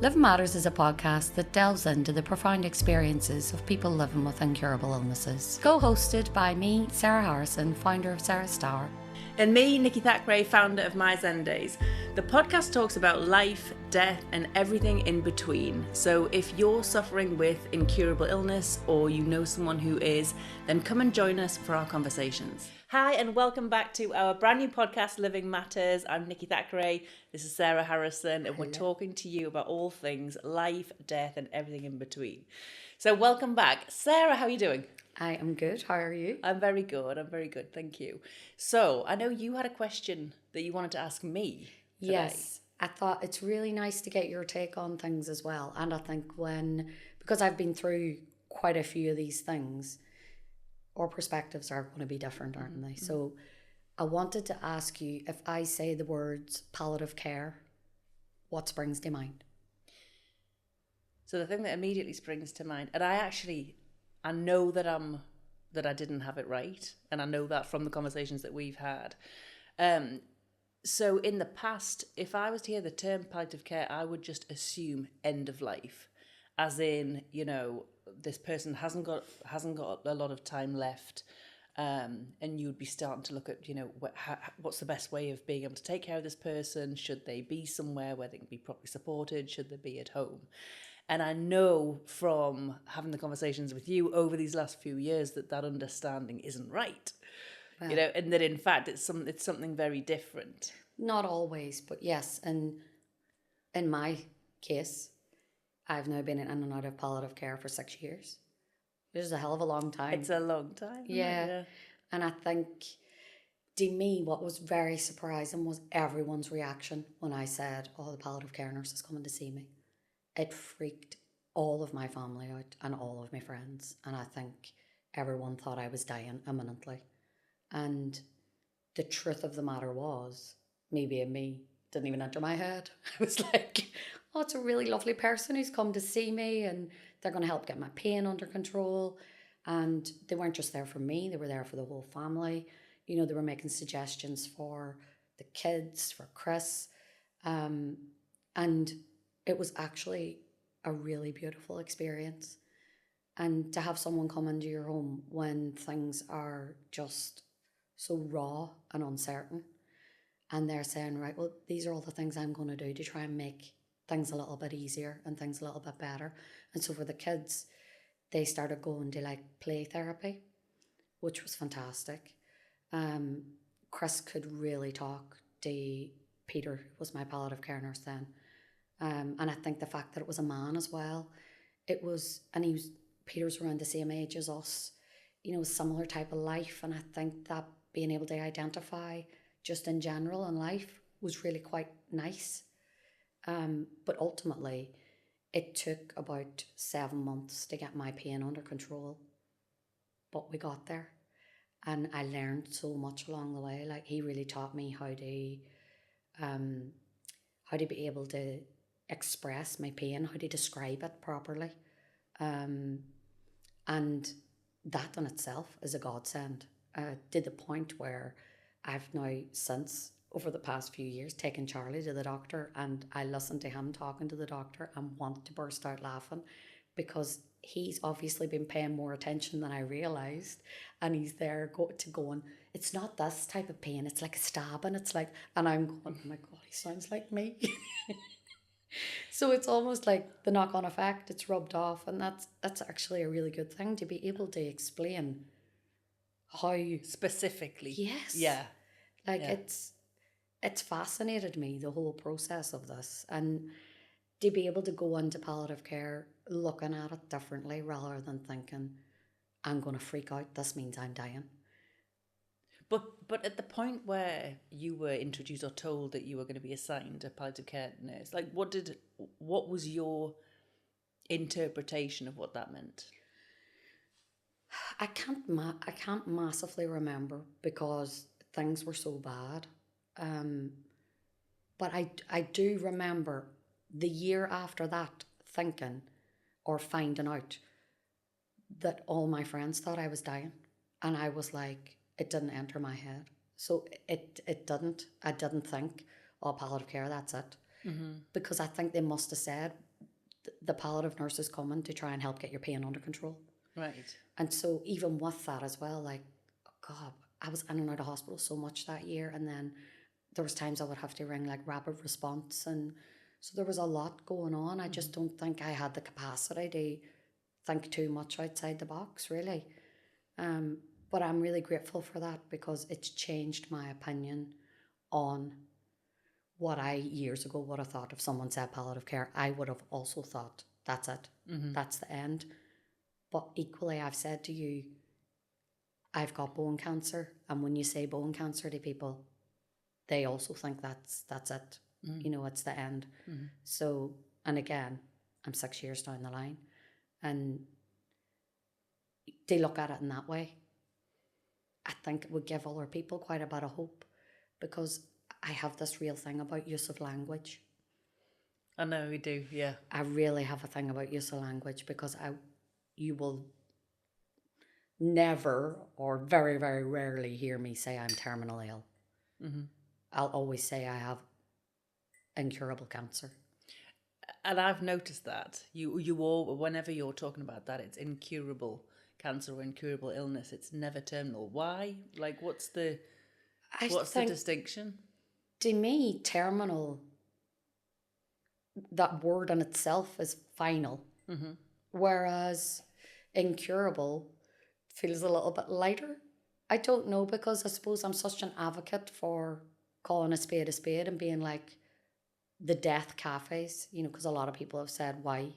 Living Matters is a podcast that delves into the profound experiences of people living with incurable illnesses. Co-hosted by me, Sarah Harrison, founder of Sarah's Star. And me, Nicky Thackeray, founder of My Zen Days. The podcast talks about life, death, and everything in between. So if you're suffering with incurable illness or you know someone who is, then come and join us for our conversations. Hi, and welcome back to our brand new podcast, Living Matters. I'm Nicky Thackeray. This is Sarah Harrison, and we're talking to you about all things life, death, and everything in between. So welcome back. Sarah, how are you doing? I am good. How are you? I'm very good. Thank you. So I know you had a question that you wanted to ask me today. Yes. I thought it's really nice to get your take on things as well. And I think because I've been through quite a few of these things, our perspectives are going to be different, aren't they? So I wanted to ask you, if I say the words palliative care, what springs to mind? So the thing that immediately springs to mind, and I know that I didn't have it right, and I know that from the conversations that we've had. So in the past, if I was to hear the term palliative care, I would just assume end of life, as in, you know, this person hasn't got a lot of time left, and you would be starting to look at, you know, what's the best way of being able to take care of this person? Should they be somewhere where they can be properly supported? Should they be at home? And I know from having the conversations with you over these last few years that understanding isn't right. Well, you know, and that in fact it's something very different. Not always, but yes. And in my case, I've now been in and out of palliative care for 6 years. Which is a hell of a long time. It's a long time. Yeah. And I think, to me, what was very surprising was everyone's reaction when I said, oh, the palliative care nurse is coming to see me. It freaked all of my family out and all of my friends. And I think everyone thought I was dying imminently. And the truth of the matter was, me being me, didn't even enter my head. I was like, oh, it's a really lovely person who's come to see me and they're going to help get my pain under control. And they weren't just there for me, they were there for the whole family. You know, they were making suggestions for the kids, for Chris. And it was actually a really beautiful experience. And to have someone come into your home when things are just so raw and uncertain, and they're saying, right, well, these are all the things I'm going to do to try and make things a little bit easier and things a little bit better. And so for the kids, they started going to like play therapy, which was fantastic. Chris could really talk to Peter, who was my palliative care nurse then. And I think the fact that it was a man as well, Peter's around the same age as us, you know, similar type of life. And I think that being able to identify just in general in life was really quite nice. But ultimately, it took about 7 months to get my pain under control. But we got there. And I learned so much along the way. Like, he really taught me how to be able to express my pain, how to describe it properly. And that in itself is a godsend. To the point where I've now, since over the past few years, taken Charlie to the doctor, and I listen to him talking to the doctor and want to burst out laughing, because he's obviously been paying more attention than I realised, and he's there going, it's not this type of pain, it's like a stabbing, it's like, and I'm going, oh my God, he sounds like me. So it's almost like the knock-on effect, it's rubbed off, and that's actually a really good thing, to be able to explain how specifically. Yes. Yeah. Like, it's fascinated me, the whole process of this, and to be able to go into palliative care looking at it differently rather than thinking, I'm going to freak out, this means I'm dying. But at the point where you were introduced or told that you were going to be assigned a palliative care nurse, like what was your interpretation of what that meant? I can't massively remember because things were so bad. But I do remember the year after that thinking or finding out that all my friends thought I was dying, and I was like, it didn't enter my head. So it didn't. I didn't think, oh, palliative care, that's it. Mm-hmm. Because I think they must have said, the palliative nurse is coming to try and help get your pain under control. Right. And so even with that as well, like, oh God, I was in and out of hospital so much that year. And then there was times I would have to ring like rapid response. And so there was a lot going on. I just don't think I had the capacity to think too much outside the box, really. But I'm really grateful for that because it's changed my opinion on what I years ago would have thought if someone said palliative care. I would have also thought that's it, that's the end. But equally, I've said to you, I've got bone cancer, and when you say bone cancer to people, they also think that's it. You know, it's the end. So, and again, I'm 6 years down the line, and they look at it in that way. I think it would give other people quite a bit of hope, because I have this real thing about use of language. I know we do, yeah. I really have a thing about use of language, because you will never or very, very rarely hear me say I'm terminally ill. I'll always say I have incurable cancer. And I've noticed that you all, whenever you're talking about that, it's incurable cancer or incurable illness. It's never terminal. Why? Like, what's the distinction? To me, terminal, that word in itself is final, whereas incurable feels a little bit lighter. I don't know, because I suppose I'm such an advocate for calling a spade and being like the death cafes, you know, because a lot of people have said, why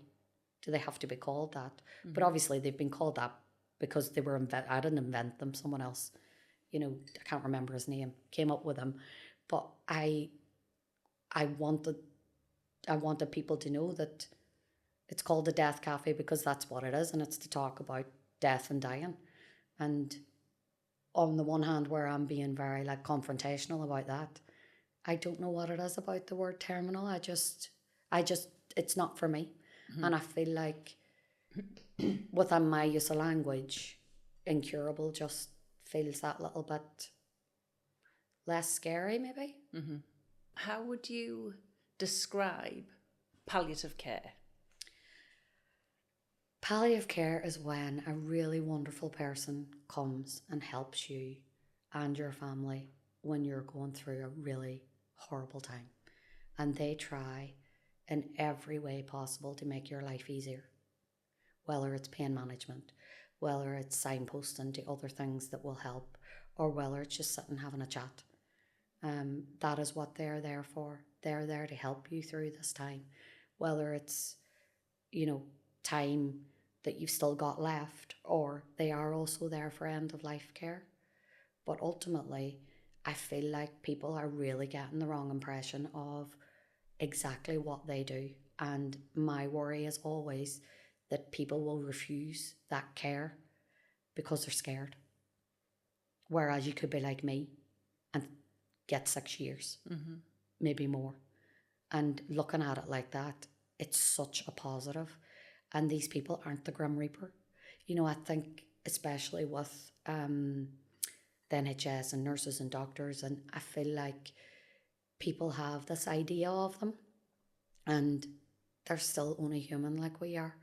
do they have to be called that? But obviously they've been called that because they were I didn't invent them, someone else, you know, I can't remember his name, came up with them. But I wanted people to know that it's called a death cafe because that's what it is, and it's to talk about death and dying. And on the one hand, where I'm being very like confrontational about that, I don't know what it is about the word terminal. I just it's not for me. And I feel like within my use of language, incurable just feels that little bit less scary, maybe. How would you describe palliative care? Palliative care is when a really wonderful person comes and helps you and your family when you're going through a really horrible time, and they try in every way possible to make your life easier, whether it's pain management, whether it's signposting to other things that will help, or whether it's just sitting having a chat. That is what they're there for. They're there to help you through this time, whether it's, you know, time that you've still got left, or they are also there for end of life care. But ultimately, I feel like people are really getting the wrong impression of exactly what they do. And my worry is always that people will refuse that care because they're scared. Whereas you could be like me and get 6 years, maybe more. And looking at it like that, it's such a positive. And these people aren't the Grim Reaper. You know, I think especially with the NHS and nurses and doctors, and I feel like people have this idea of them, and they're still only human like we are.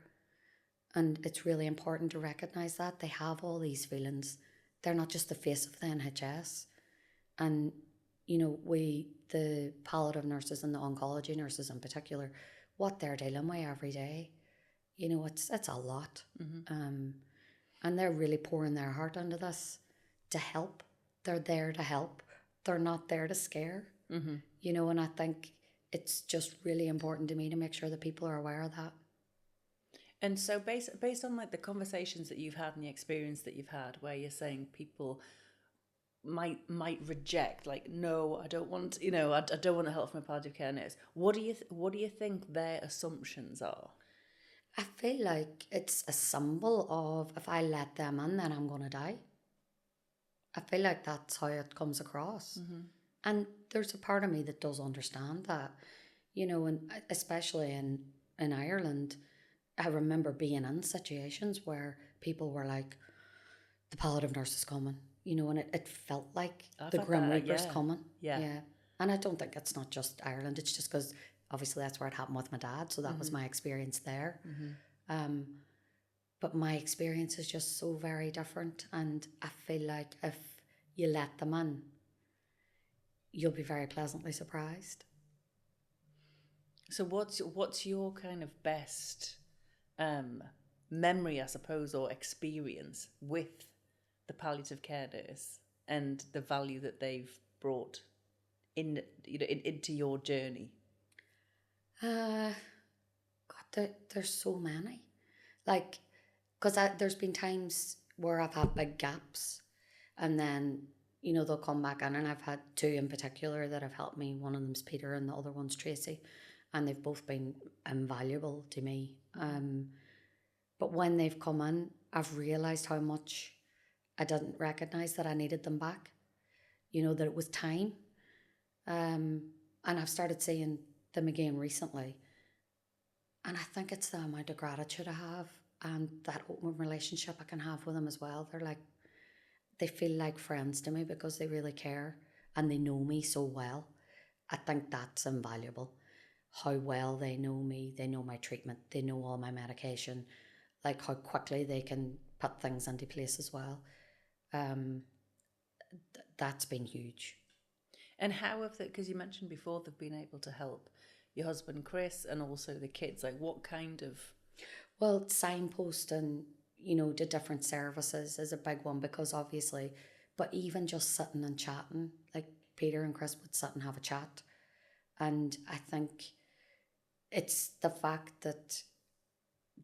And it's really important to recognise that they have all these feelings. They're not just the face of the NHS. And, you know, the palliative nurses and the oncology nurses in particular, what they're dealing with every day, you know, it's a lot. And they're really pouring their heart into this to help. They're there to help. They're not there to scare. You know, and I think it's just really important to me to make sure that people are aware of that. And so based on like the conversations that you've had and the experience that you've had, where you're saying people might reject, like, no, I don't want, you know, I don't want to help from a palliative care nurse. What do you think their assumptions are? I feel like it's a symbol of, if I let them in, then I'm going to die. I feel like that's how it comes across. And there's a part of me that does understand that, you know, and especially in Ireland, I remember being in situations where people were like, the palliative nurse is coming, you know, and it felt like the Grim Reaper's coming. Yeah. And I don't think it's not just Ireland, it's just because obviously that's where it happened with my dad, so that was my experience there. But my experience is just so very different, and I feel like if you let them in, you'll be very pleasantly surprised. So what's your kind of best memory, I suppose, or experience with the palliative care nurse and the value that they've brought into your journey? God, there's so many. Like, because there's been times where I've had big gaps, and then, they'll come back in, and I've had two in particular that have helped me. One of them's Peter and the other one's Tracy, and they've both been invaluable to me. But when they've come in, I've realised how much I didn't recognise that I needed them back, that it was time. And I've started seeing them again recently. And I think it's the amount of gratitude I have and that open relationship I can have with them as well. They feel like friends to me because they really care and they know me so well. I think that's invaluable. How well they know me, they know my treatment, they know all my medication, like how quickly they can put things into place as well. That's been huge. And how have they, because you mentioned before they've been able to help your husband Chris and also the kids, like what kind of... Well, signposting, to different services is a big one because obviously, but even just sitting and chatting, like Peter and Chris would sit and have a chat. And I think it's the fact that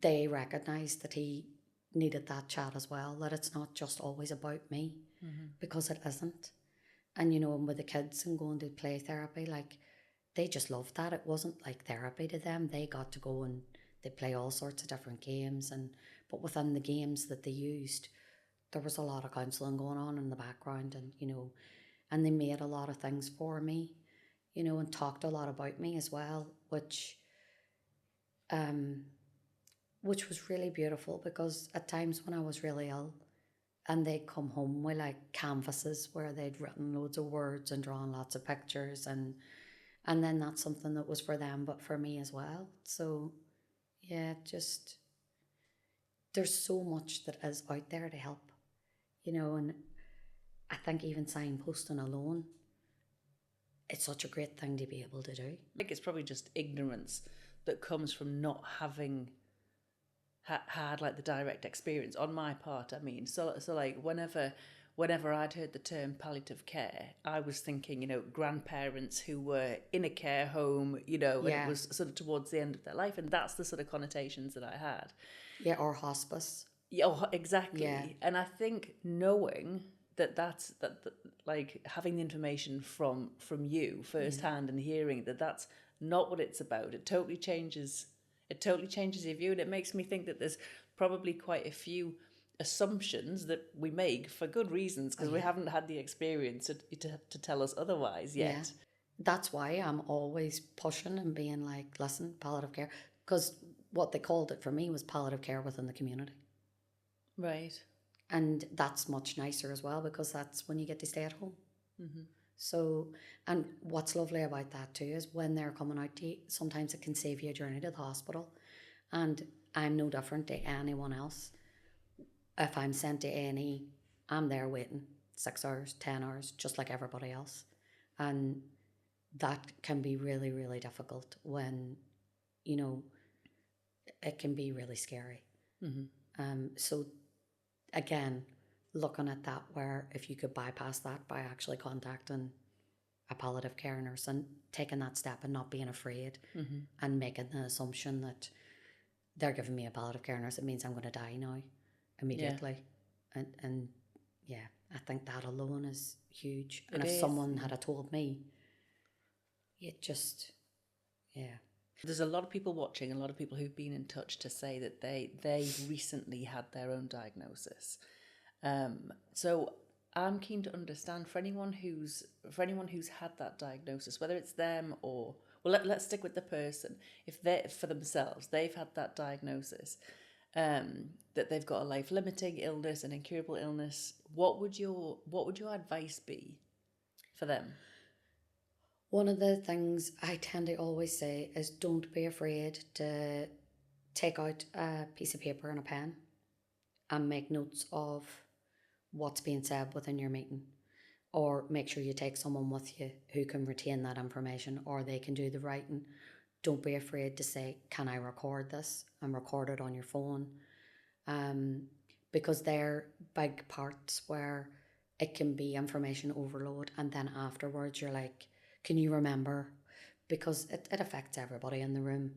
they recognise that he needed that chat as well, that it's not just always about me, because it isn't. And, and with the kids and going to play therapy, like, they just loved that. It wasn't like therapy to them. They got to go and they play all sorts of different games. But within the games that they used, there was a lot of counselling going on in the background. And, and they made a lot of things for me, and talked a lot about me as well, which was really beautiful because at times when I was really ill, and they'd come home with like canvases where they'd written loads of words and drawn lots of pictures, and then that's something that was for them but for me as well. So yeah, just there's so much that is out there to help, and I think even signposting alone, it's such a great thing to be able to do. I think it's probably just ignorance that comes from not having had like the direct experience on my part. I mean, so like whenever I'd heard the term palliative care, I was thinking, grandparents who were in a care home, and it was sort of towards the end of their life, and that's the sort of connotations that I had. Yeah, or hospice. Yeah, exactly. Yeah. And I think knowing that's like having the information from you firsthand and hearing that's not what it's about. It totally changes your view, and it makes me think that there's probably quite a few assumptions that we make for good reasons because we haven't had the experience to tell us otherwise yet. Yeah. That's why I'm always pushing and being like, listen, palliative care, because what they called it for me was palliative care within the community. Right. And that's much nicer as well because that's when you get to stay at home. So, and what's lovely about that too is when they're coming out to you, sometimes it can save you a journey to the hospital. And I'm no different to anyone else. If I'm sent to A&E, I'm there waiting 6 hours, 10 hours, just like everybody else. And that can be really, really difficult when, it can be really scary. So again, looking at that where if you could bypass that by actually contacting a palliative care nurse and taking that step and not being afraid and making the assumption that they're giving me a palliative care nurse, it means I'm going to die now immediately. Yeah. And yeah, I think that alone is huge. And if someone had told me, it just, yeah. There's a lot of people watching, a lot of people who've been in touch to say that they recently had their own diagnosis. So I'm keen to understand for anyone who's had that diagnosis, whether it's them or, well, let's stick with the person. If they for themselves, they've had that diagnosis, that they've got a life-limiting illness, an incurable illness. What would your advice be for them? One of the things I tend to always say is don't be afraid to take out a piece of paper and a pen and make notes of what's being said within your meeting. Or make sure you take someone with you who can retain that information or they can do the writing. Don't be afraid to say, can I record this? And record it on your phone. Because they're big parts where it can be information overload. And then afterwards you're like, can you remember? Because it affects everybody in the room.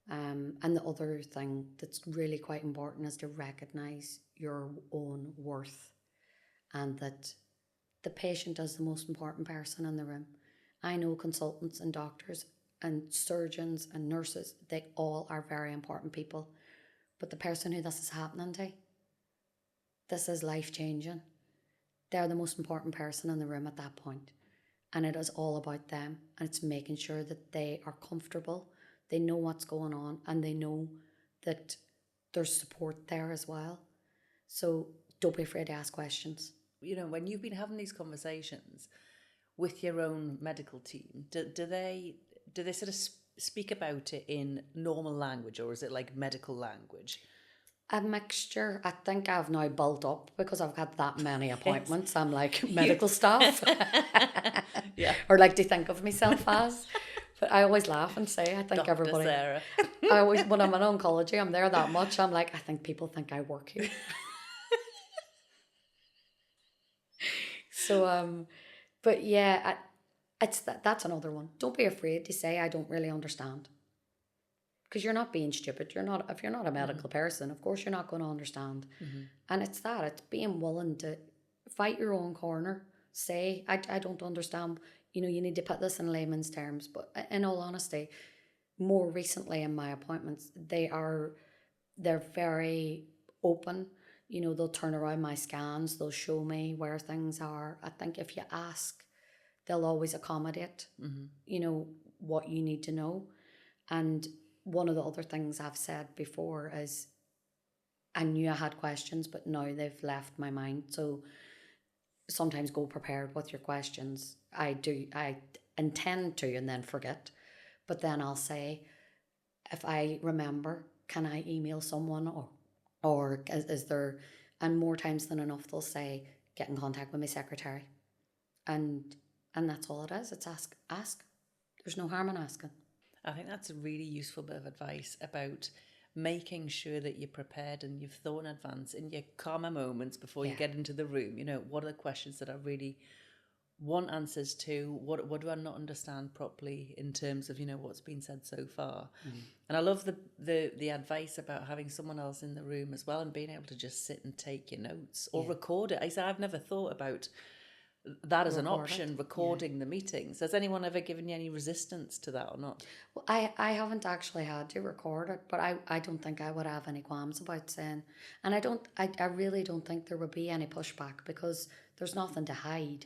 And the other thing that's really quite important is to recognise your own worth and that the patient is the most important person in the room. I know consultants and doctors and surgeons and nurses, they all are very important people. But the person who this is happening to, this is life-changing. They're the most important person in the room at that point. And it is all about them. And it's making sure that they are comfortable, they know what's going on, and they know that there's support there as well. So don't be afraid to ask questions. You know, when you've been having these conversations with your own medical team, do they sort of speak about it in normal language, or is it like medical language? A mixture. I think I've now built up because I've had that many appointments. I'm like medical staff. Yeah. Or like to think of myself as. But I always laugh and say, I think Dr. everybody. Sarah. I always, when I'm in oncology, I'm there that much. I'm like, I think people think I work here. So, but yeah, it's that's another one. Don't be afraid to say I don't really understand. Because you're not being stupid. If you're not a medical person, of course you're not going to understand. And it's being willing to fight your own corner. Say, I don't understand. You know, you need to put this in layman's terms. But in all honesty, more recently in my appointments, they're very open. You know, they'll turn around my scans. They'll show me where things are. I think if you ask, they'll always accommodate, you know, what you need to know. And one of the other things I've said before is I knew I had questions, but now they've left my mind. So sometimes go prepared with your questions. I intend to and then forget. But then I'll say, if I remember, can I email someone or is there, and more times than enough they'll say, get in contact with my secretary. And that's all it is. It's ask. There's no harm in asking. I think that's a really useful bit of advice about making sure that you're prepared and you've thought in advance in your calmer moments before you get into the room. You know, what are the questions that I really want answers to? What do I not understand properly in terms of, you know, what's been said so far? And I love the advice about having someone else in the room as well and being able to just sit and take your notes or record it. I say I've never thought about that as an option, recording the meetings. Has anyone ever given you any resistance to that or not? Well, I haven't actually had to record it, but I don't think I would have any qualms about saying, and I really don't think there would be any pushback because there's nothing to hide.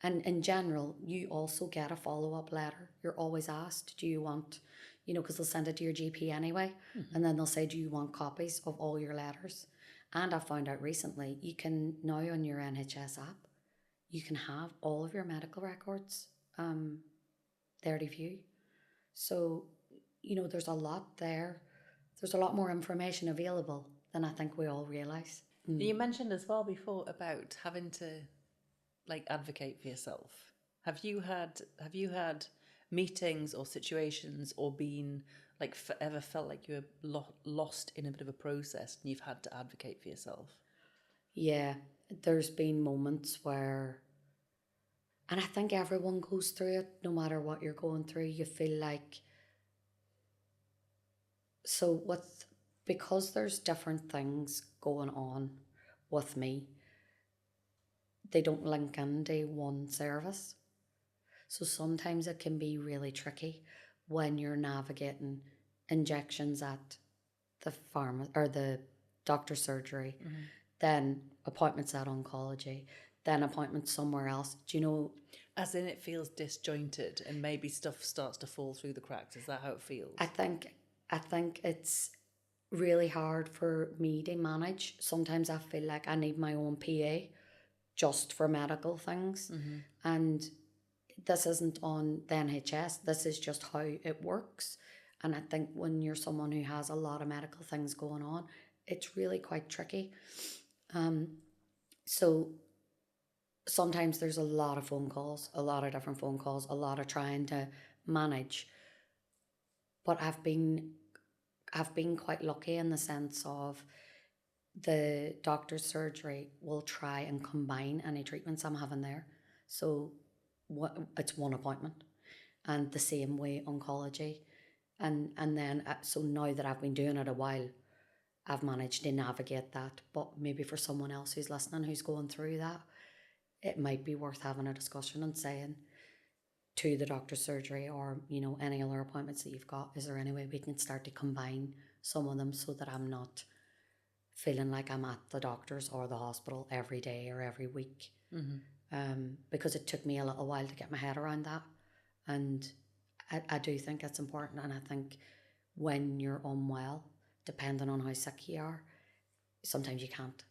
And in general, you also get a follow-up letter. You're always asked, do you want, you know, because they'll send it to your GP anyway, and then they'll say, do you want copies of all your letters? And I found out recently, you can now on your NHS app, you can have all of your medical records there to view. So, you know, there's a lot there. There's a lot more information available than I think we all realise. You mentioned as well before about having to like advocate for yourself. Have you had meetings or situations or been like ever felt like you were lost in a bit of a process and you've had to advocate for yourself? Yeah, there's been moments where, and I think everyone goes through it, no matter what you're going through, you feel like, because there's different things going on with me, they don't link into one service. So sometimes it can be really tricky when you're navigating injections at the or the doctor's surgery, then appointments at oncology, then appointments somewhere else. Do you know? As in it feels disjointed and maybe stuff starts to fall through the cracks. Is that how it feels? I think it's really hard for me to manage. Sometimes I feel like I need my own PA just for medical things. And this isn't on the NHS. This is just how it works. And I think when you're someone who has a lot of medical things going on, it's really quite tricky. So sometimes there's a lot of phone calls, a lot of different phone calls, a lot of trying to manage. But I've been quite lucky in the sense of the doctor's surgery will try and combine any treatments I'm having there. So it's one appointment, and the same way oncology. And then, so now that I've been doing it a while, I've managed to navigate that. But maybe for someone else who's listening, who's going through that, it might be worth having a discussion and saying to the doctor's surgery, or, you know, any other appointments that you've got, is there any way we can start to combine some of them so that I'm not feeling like I'm at the doctor's or the hospital every day or every week. Because it took me a little while to get my head around that. And I do think it's important. And I think when you're unwell, depending on how sick you are, sometimes you can't.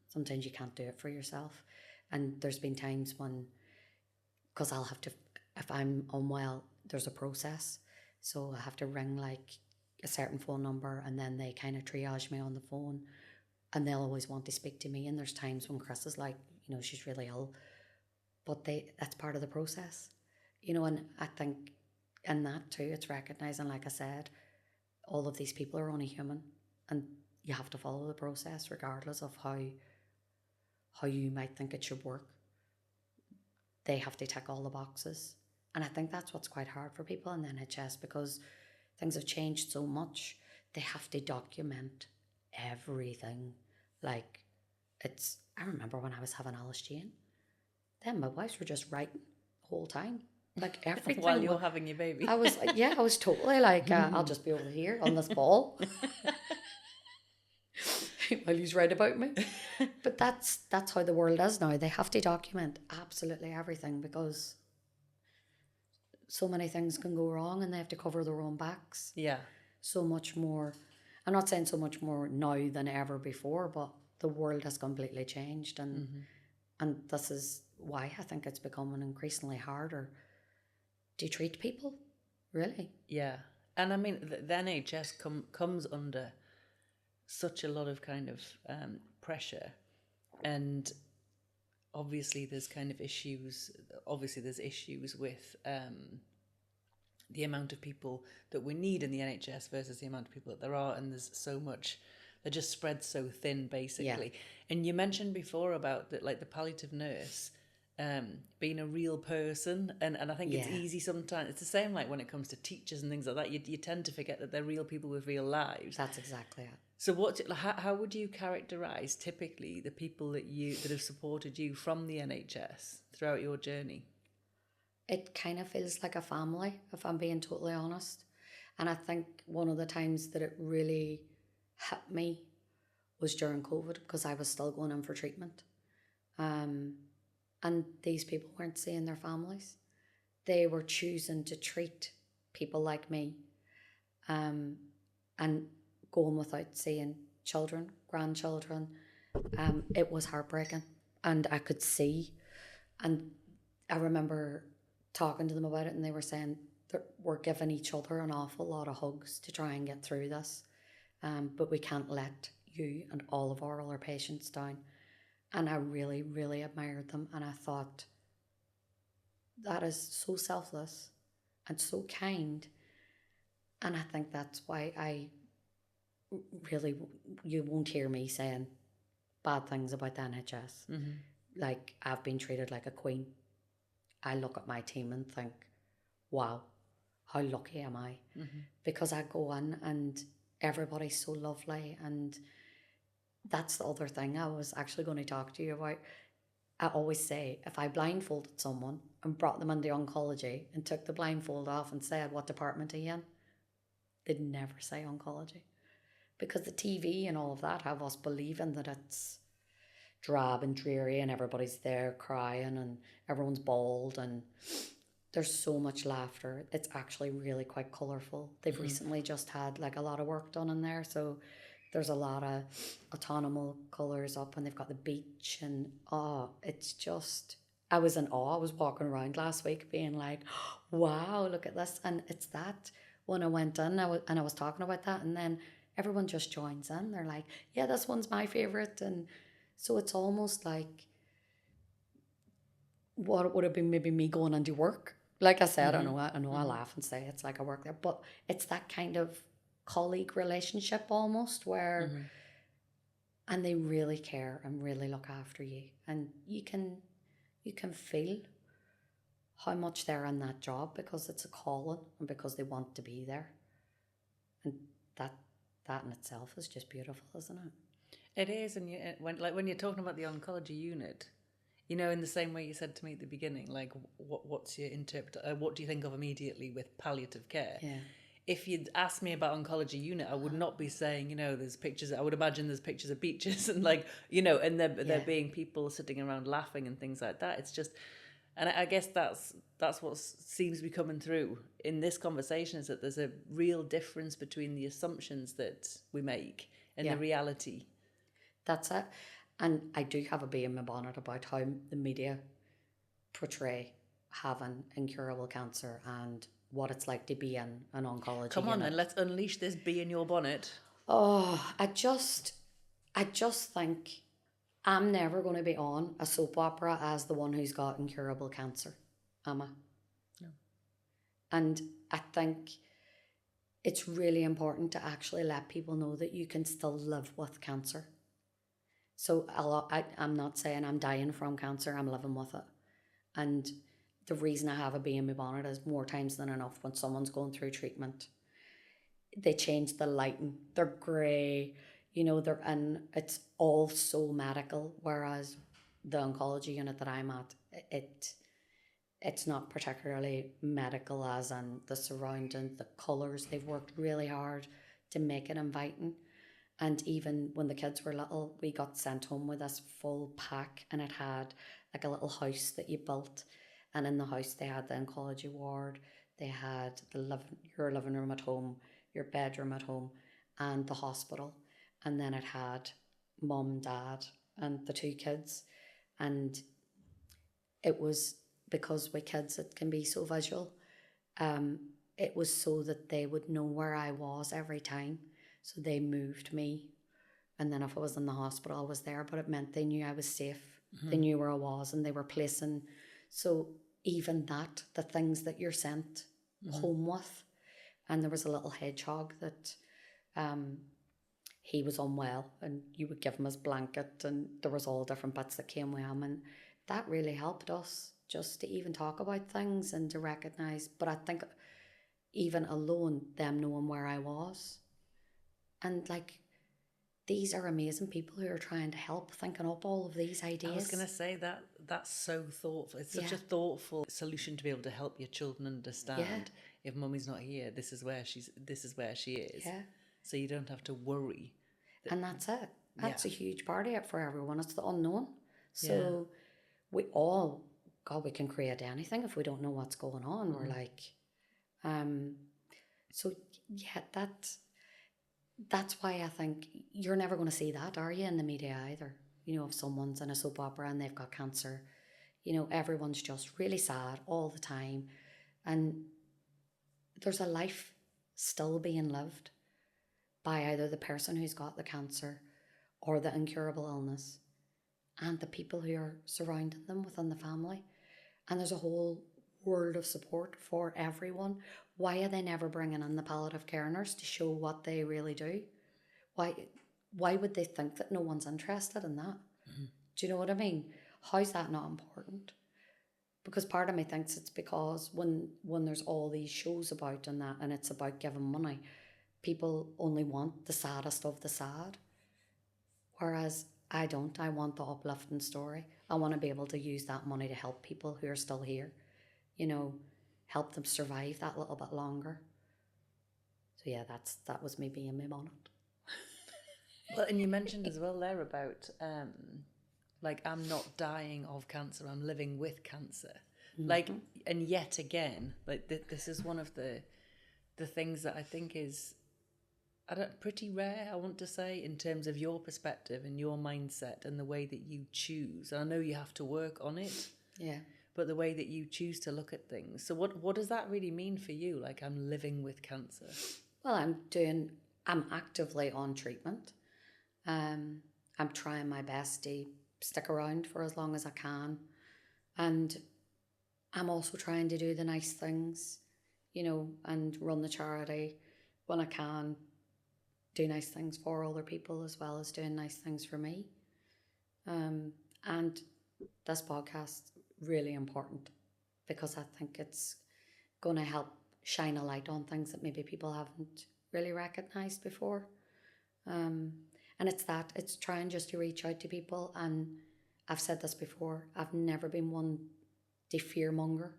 Sometimes you can't do it for yourself. And there's been times when, because I'll have to, if I'm unwell, there's a process. So I have to ring like a certain phone number, and then they kind of triage me on the phone, and they'll always want to speak to me. And there's times when Chris is like, you know, she's really ill, but that's part of the process, you know. And I think in that too, it's recognizing, like I said, all of these people are only human, and you have to follow the process regardless of how you might think it should work. They have to tick all the boxes. And I think that's what's quite hard for people in the NHS, because things have changed so much. They have to document everything. Like, I remember when I was having Alice Jane, then my wives were just writing the whole time. Like, everything. While you're having your baby. I was like, I was totally like, I'll just be over here on this ball while he's right about me. But that's how the world is now. They have to document absolutely everything, because so many things can go wrong, and they have to cover their own backs. Yeah. So much more. I'm not saying so much more now than ever before, but the world has completely changed, and this is why I think it's becoming increasingly harder to treat people, really. Yeah. And I mean, the NHS comes under such a lot of kind of pressure, and obviously there's kind of issues. Obviously there's issues with the amount of people that we need in the NHS versus the amount of people that there are, and there's so much. They're just spread so thin, basically. Yeah. And you mentioned before about the palliative nurse being a real person, and I think it's easy sometimes. It's the same like when it comes to teachers and things like that. You tend to forget that they're real people with real lives. That's exactly it. So how would you characterise typically the people that have supported you from the NHS throughout your journey? It kind of feels like a family, if I'm being totally honest. And I think one of the times that it really hit me was during COVID, because I was still going in for treatment. And these people weren't seeing their families. They were choosing to treat people like me, and going without seeing children, grandchildren. It was heartbreaking, and I could see. And I remember talking to them about it, and they were saying that we're giving each other an awful lot of hugs to try and get through this, but we can't let you and all of our other patients down. And I really, really admired them, and I thought, that is so selfless and so kind. And I think that's why you won't hear me saying bad things about the NHS. Like, I've been treated like a queen. I look at my team and think, wow, how lucky am I? Because I go in and everybody's so lovely. And that's the other thing I was actually going to talk to you about. I always say, if I blindfolded someone and brought them into oncology and took the blindfold off and said, what department are you in? They'd never say oncology. Because the TV and all of that have us believing that it's drab and dreary and everybody's there crying and everyone's bald and there's so much laughter. It's actually really quite colourful. They've recently just had like a lot of work done in there, so there's a lot of autumnal colours up, and they've got the beach, and it's just I was in awe. I was walking around last week being like, wow, look at this. And it's that when I went in, I was talking about that, and then everyone just joins in. They're like, yeah, this one's my favorite. And so it's almost like what would have been maybe me going into work. Like I said, I know I laugh and say it's like I work there, but it's that kind of colleague relationship almost where, and they really care and really look after you, and you can feel how much they're in that job because it's a calling and because they want to be there, and that that in itself is just beautiful, isn't it? It is, and when you're talking about the oncology unit, you know, in the same way you said to me at the beginning, like, what's your what do you think of immediately with palliative care? Yeah. If you'd asked me about oncology unit, I would not be saying, you know, there's pictures. I would imagine there's pictures of beaches and like, you know, and there being people sitting around laughing and things like that. It's just, and I guess that's what seems to be coming through in this conversation, is that there's a real difference between the assumptions that we make and the reality. That's it. And I do have a bee in my bonnet about how the media portray having incurable cancer and what it's like to be in an oncology Come on, unit. then, let's unleash this bee in your bonnet. Oh, I just think I'm never going to be on a soap opera as the one who's got incurable cancer, am I? No. And I think it's really important to actually let people know that you can still live with cancer. So I'm not saying I'm dying from cancer, I'm living with it. And the reason I have a bee in my bonnet is more times than enough when someone's going through treatment, they change the lighting, they're grey, you know, it's all so medical, whereas the oncology unit that I'm at, it's not particularly medical, as in the surrounding, the colours. They've worked really hard to make it inviting. And even when the kids were little, we got sent home with this full pack, and it had like a little house that you built. And in the house, they had the oncology ward, they had your living room at home, your bedroom at home, and the hospital. And then it had mum, dad, and the two kids. And it was because with kids, it can be so visual. It was so that they would know where I was every time. So they moved me. And then if I was in the hospital, I was there, but it meant they knew I was safe. They knew where I was, and they were placing. So even that, the things that you're sent home with. And there was a little hedgehog that he was unwell, and you would give him his blanket, and there was all different bits that came with him. And that really helped us just to even talk about things and to recognise. But I think even alone, them knowing where I was, and like, these are amazing people who are trying to help, thinking up all of these ideas. I was going to say that's so thoughtful. It's such a thoughtful solution to be able to help your children understand, if mummy's not here, this is where she is. Yeah. So you don't have to worry. And that's it. That's a huge part of it for everyone. It's the unknown. So we all, God, we can create anything if we don't know what's going on. We're like, so yeah, that's why I think you're never going to see that, are you, in the media either? You know, if someone's in a soap opera and they've got cancer, you know, everyone's just really sad all the time. And there's a life still being lived by either the person who's got the cancer or the incurable illness and the people who are surrounding them within the family. And there's a whole world of support for everyone. Why are they never bringing in the palliative care nurse to show what they really do? Why would they think that no one's interested in that? Do you know what I mean? How's that not important? Because part of me thinks it's because when there's all these shows about and that, and it's about giving money, people only want the saddest of the sad. Whereas I don't. I want the uplifting story. I want to be able to use that money to help people who are still here. You know, help them survive that little bit longer. So yeah, that was me being my bonnet. Well, and you mentioned as well there about like, I'm not dying of cancer, I'm living with cancer. Like, and yet again, like this is one of the things that I think is pretty rare, I want to say, in terms of your perspective and your mindset and the way that you choose. And I know you have to work on it, Yeah. but the way that you choose to look at things. So what does that really mean for you? Like, I'm living with cancer. Well, I'm actively on treatment. I'm trying my best to stick around for as long as I can. And I'm also trying to do the nice things, and run the charity when I can, do nice things for other people as well as doing nice things for me. And this podcast really important because I think it's going to help shine a light on things that maybe people haven't really recognized before. And it's trying just to reach out to people. And I've said this before, I've never been one to fearmonger.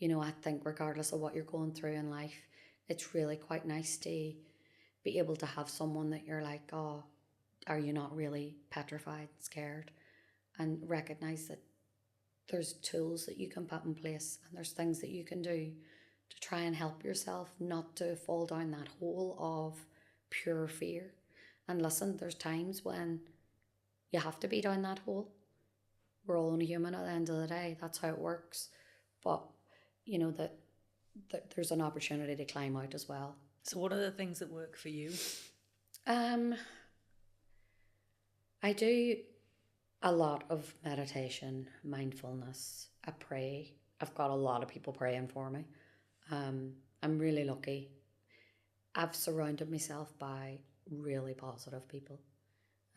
I think regardless of what you're going through in life, it's really quite nice to be able to have someone that you're like, oh, are you not really petrified, scared? And recognize that there's tools that you can put in place and there's things that you can do to try and help yourself not to fall down that hole of pure fear. And listen, there's times when you have to be down that hole. We're all only human at the end of the day. That's how it works. But, that there's an opportunity to climb out as well. So what are the things that work for you? I do a lot of meditation, mindfulness. I pray. I've got a lot of people praying for me. I'm really lucky. I've surrounded myself by really positive people.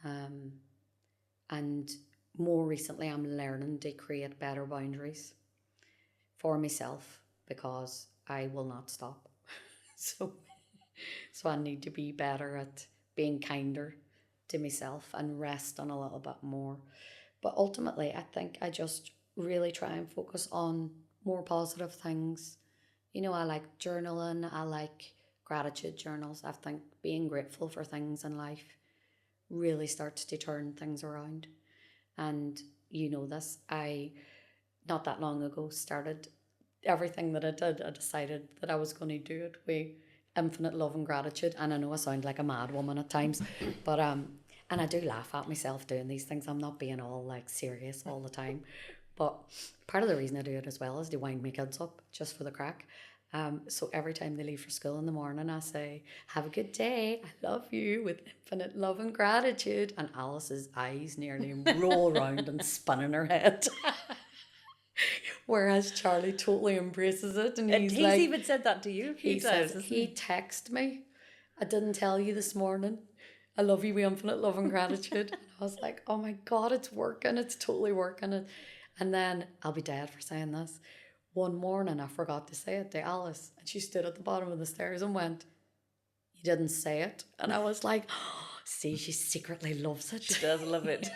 And more recently, I'm learning to create better boundaries for myself because I will not stop. So I need to be better at being kinder to myself and rest on a little bit more. But ultimately, I think I just really try and focus on more positive things. I like journaling. I like gratitude journals. I think being grateful for things in life really starts to turn things around. And this, I, not that long ago, started everything that I did. I decided that I was going to do it with infinite love and gratitude. And I know I sound like a mad woman at times, but and I do laugh at myself doing these things. I'm not being all like serious all the time, but part of the reason I do it as well is to wind my kids up just for the crack. So every time they leave for school in the morning, I say, have a good day. I love you with infinite love and gratitude. And Alice's eyes nearly roll around and spin in her head. Whereas Charlie totally embraces it. And he's like, even said that to you a few times, hasn't he texted me, I didn't tell you this morning. I love you with infinite love and gratitude. And I was like, oh my God, it's working. It's totally working. And then I'll be dead for saying this. One morning I forgot to say it to Alice. And she stood at the bottom of the stairs and went, you didn't say it. And I was like, oh, see, she secretly loves it. She does love it.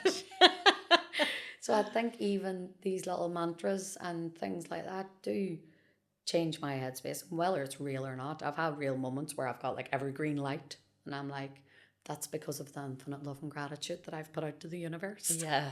So I think even these little mantras and things like that do change my headspace. Whether it's real or not, I've had real moments where I've got like every green light and I'm like, that's because of the infinite love and gratitude that I've put out to the universe. Yeah.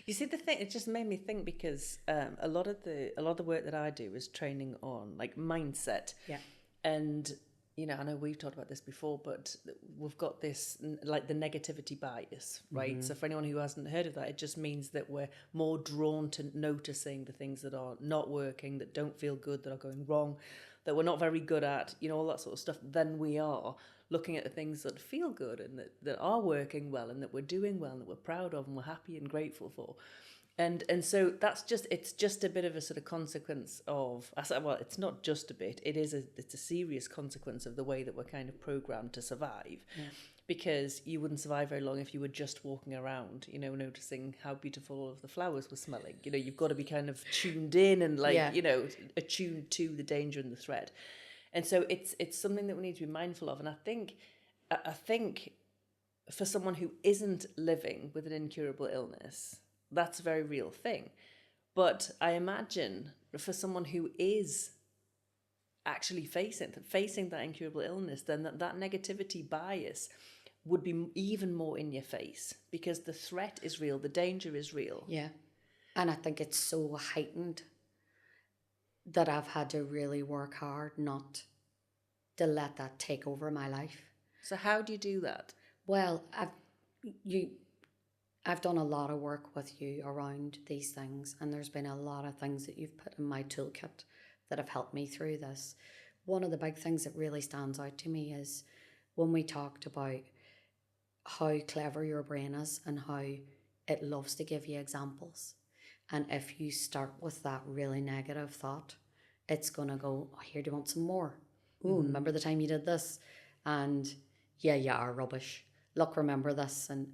You see, the thing, it just made me think because a lot of the work that I do is training on like mindset. Yeah. And I know we've talked about this before, but we've got this like the negativity bias, right? Mm-hmm. So for anyone who hasn't heard of that, it just means that we're more drawn to noticing the things that are not working, that don't feel good, that are going wrong, that we're not very good at, all that sort of stuff, than we are looking at the things that feel good and that are working well and that we're doing well and that we're proud of and we're happy and grateful for. And so it's just a bit of a sort of consequence of, well, it's not just a bit, it's a serious consequence of the way that we're kind of programmed to survive. Yeah. Because you wouldn't survive very long if you were just walking around, noticing how beautiful all of the flowers were smelling. You've got to be kind of tuned in and attuned to the danger and the threat. And so it's something that we need to be mindful of. And I think for someone who isn't living with an incurable illness, that's a very real thing. But I imagine for someone who is actually facing that incurable illness, then that negativity bias would be even more in your face because the threat is real, the danger is real. Yeah. And I think it's so heightened that I've had to really work hard not to let that take over my life. So how do you do that? Well, I've done a lot of work with you around these things, and there's been a lot of things that you've put in my toolkit that have helped me through this. One of the big things that really stands out to me is when we talked about how clever your brain is and how it loves to give you examples. And if you start with that really negative thought, it's going to go, oh, here, do you want some more? Ooh, remember the time you did this? And yeah, you are rubbish. Look, remember this. And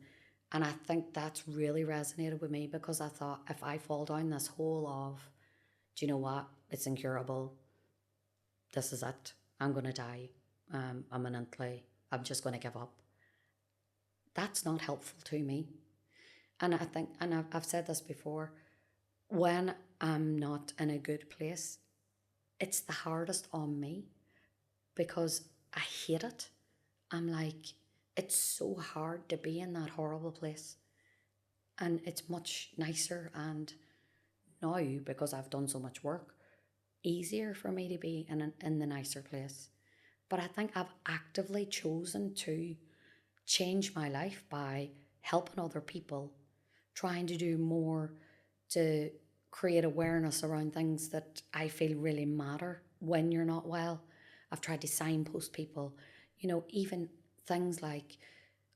I think that's really resonated with me, because I thought, if I fall down this hole of, do you know what? It's incurable. This is it. I'm going to die imminently. I'm just going to give up. That's not helpful to me. And I think, and I've said this before, when I'm not in a good place, it's the hardest on me, because I hate it. I'm like, it's so hard to be in that horrible place. And it's much nicer, and now, because I've done so much work, easier for me to be in the nicer place. But I think I've actively chosen to change my life by helping other people, trying to do more to create awareness around things that I feel really matter when you're not well. I've tried to signpost people, even things like,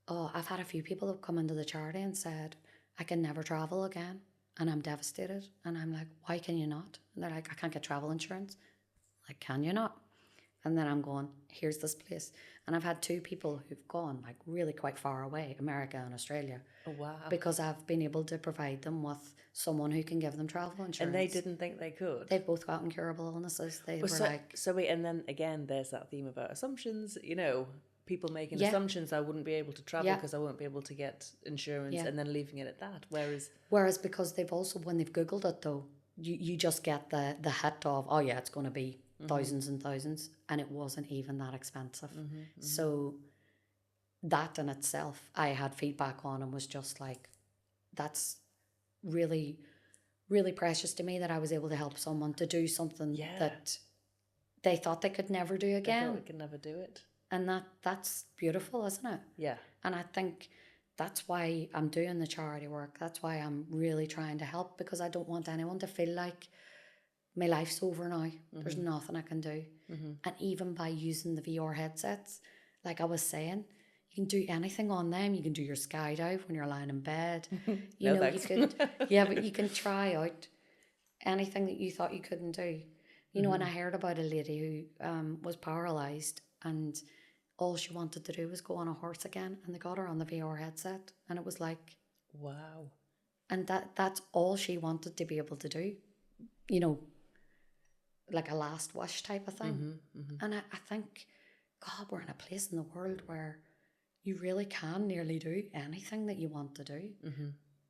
oh, I've had a few people that come into the charity and said, I can never travel again, and I'm devastated. And I'm like, why can you not? And they're like, I can't get travel insurance. Like, can you not? And then I'm going, here's this place. And I've had 2 people who've gone like really quite far away, America and Australia. Oh, wow. Because I've been able to provide them with someone who can give them travel insurance. And they didn't think they could. They've both got incurable illnesses. They were wait, and then again, there's that theme about assumptions, people making assumptions. I wouldn't be able to travel because I won't be able to get insurance, and then leaving it at that. Whereas because they've also, when they've Googled it though, you just get the hit of, oh yeah, it's going to be thousands and thousands, and it wasn't even that expensive. So that in itself, I had feedback on, and was just like, that's really, really precious to me, that I was able to help someone to do something that they thought they could never do again. They thought they could never do it. And that's beautiful, isn't it? Yeah. And I think that's why I'm doing the charity work. That's why I'm really trying to help, because I don't want anyone to feel like my life's over now. There's nothing I can do. And even by using the VR headsets, like I was saying, you can do anything on them. You can do your skydive when you're lying in bed. You could, but you can try out anything that you thought you couldn't do. And I heard about a lady who was paralysed, and all she wanted to do was go on a horse again, and they got her on the VR headset, and it was like, wow. And that's all she wanted to be able to do, like a last wish type of thing. And I think, God, we're in a place in the world where you really can nearly do anything that you want to do.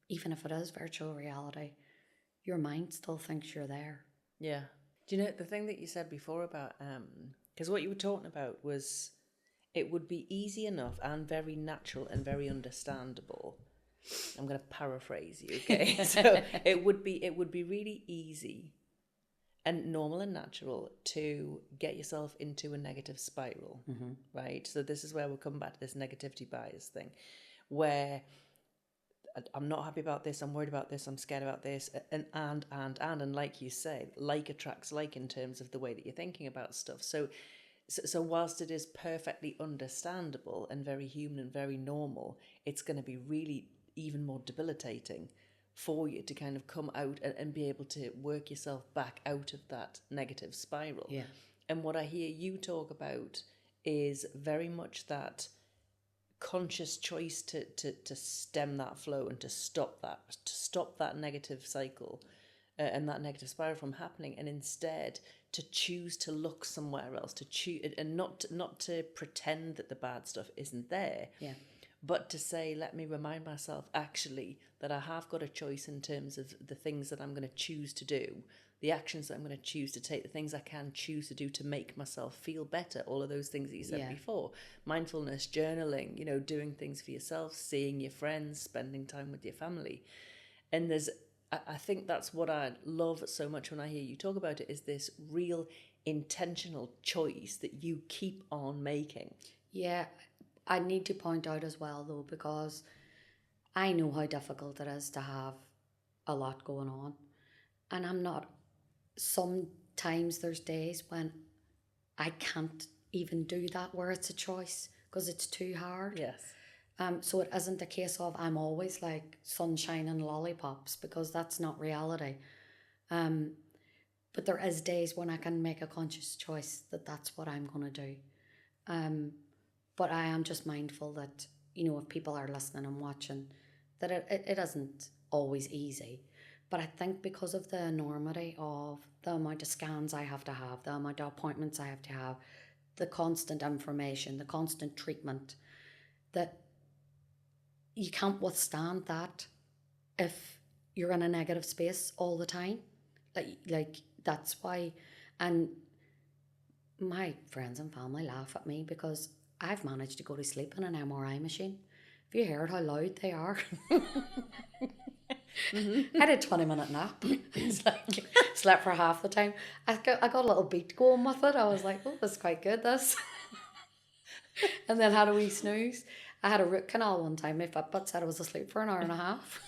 Even if it is virtual reality, your mind still thinks you're there. Yeah. Do you know the thing that you said before about, because what you were talking about was, it would be easy enough and very natural and very understandable. I'm going to paraphrase you, okay? So it would be really easy and normal and natural to get yourself into a negative spiral, right? So this is where we'll come back to this negativity bias thing, where I'm not happy about this, I'm worried about this, I'm scared about this, and like you say, like attracts like in terms of the way that you're thinking about stuff. So whilst it is perfectly understandable and very human and very normal, it's going to be really even more debilitating for you to kind of come out and be able to work yourself back out of that negative spiral. Yeah. And what I hear you talk about is very much that conscious choice to stem that flow and to stop that negative cycle and that negative spiral from happening, and instead to choose to look somewhere else, to choose, and not to pretend that the bad stuff isn't there. Yeah. But to say, let me remind myself actually that I have got a choice in terms of the things that I'm going to choose to do, the actions that I'm going to choose to take, the things I can choose to do to make myself feel better, all of those things that you said before. Mindfulness, journaling, doing things for yourself, seeing your friends, spending time with your family. And I think that's what I love so much when I hear you talk about it, is this real intentional choice that you keep on making. Yeah. I need to point out as well, though, because I know how difficult it is to have a lot going on. And I'm not, sometimes there's days when I can't even do that where it's a choice because it's too hard. Yes. So it isn't a case of I'm always like sunshine and lollipops, because that's not reality. But there is days when I can make a conscious choice that that's what I'm going to do. But I am just mindful that, if people are listening and watching, that it isn't always easy. But I think because of the enormity of the amount of scans I have to have, the amount of appointments I have to have, the constant information, the constant treatment, that you can't withstand that if you're in a negative space all the time. Like that's why, and my friends and family laugh at me because I've managed to go to sleep in an MRI machine. Have you heard how loud they are? I did a 20-minute nap. It's like, slept for half the time. I got a little beat going with it. I was like, oh, this is quite good, this. And then had a wee snooze. I had a root canal one time. My Fitbit said I was asleep for an hour and a half.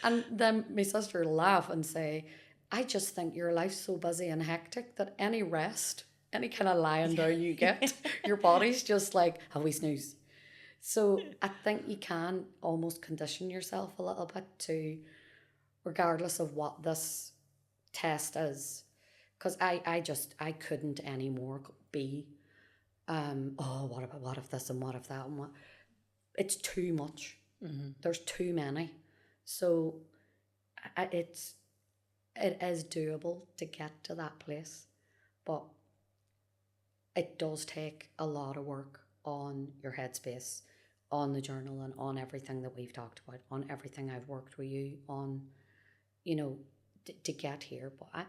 And then my sister will laugh and say, I just think your life's so busy and hectic that any rest, any kind of lying down you get, your body's just like, have we snooze? So I think you can almost condition yourself a little bit to, regardless of what this test is, because I couldn't anymore be, what if this and what if that and what, it's too much. Mm-hmm. There's too many. So it is doable to get to that place, but it does take a lot of work on your headspace, on the journal, and on everything that we've talked about, on everything I've worked with you on, to get here. But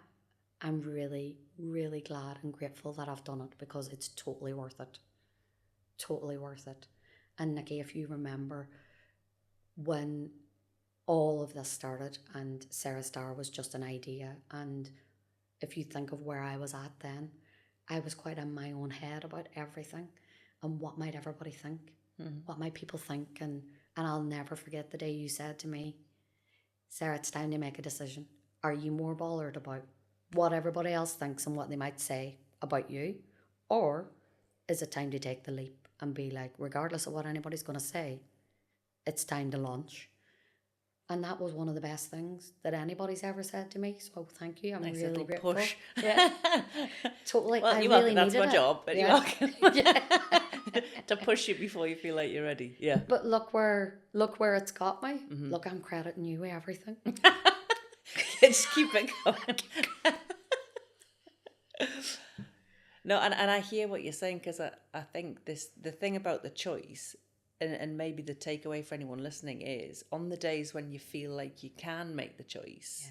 I'm really, really glad and grateful that I've done it, because it's totally worth it. Totally worth it. And Nicky, if you remember when all of this started and Sarah Star was just an idea, and if you think of where I was at then, I was quite in my own head about everything and what might everybody think, what might people think, and I'll never forget the day you said to me, Sarah, it's time to make a decision. Are you more bothered about what everybody else thinks and what they might say about you, or is it time to take the leap and be like, regardless of what anybody's going to say, it's time to launch? And that was one of the best things that anybody's ever said to me. So thank you. I'm nice really grateful. Push. Yeah, totally. Well, I really that's my needed job. But yeah. yeah. To push you before you feel like you're ready. Yeah. But look where it's got me. Mm-hmm. Look, I'm crediting you with everything. Just keep it going. No, and I hear what you're saying, because I think the thing about the choice, and maybe the takeaway for anyone listening, is on the days when you feel like you can make the choice,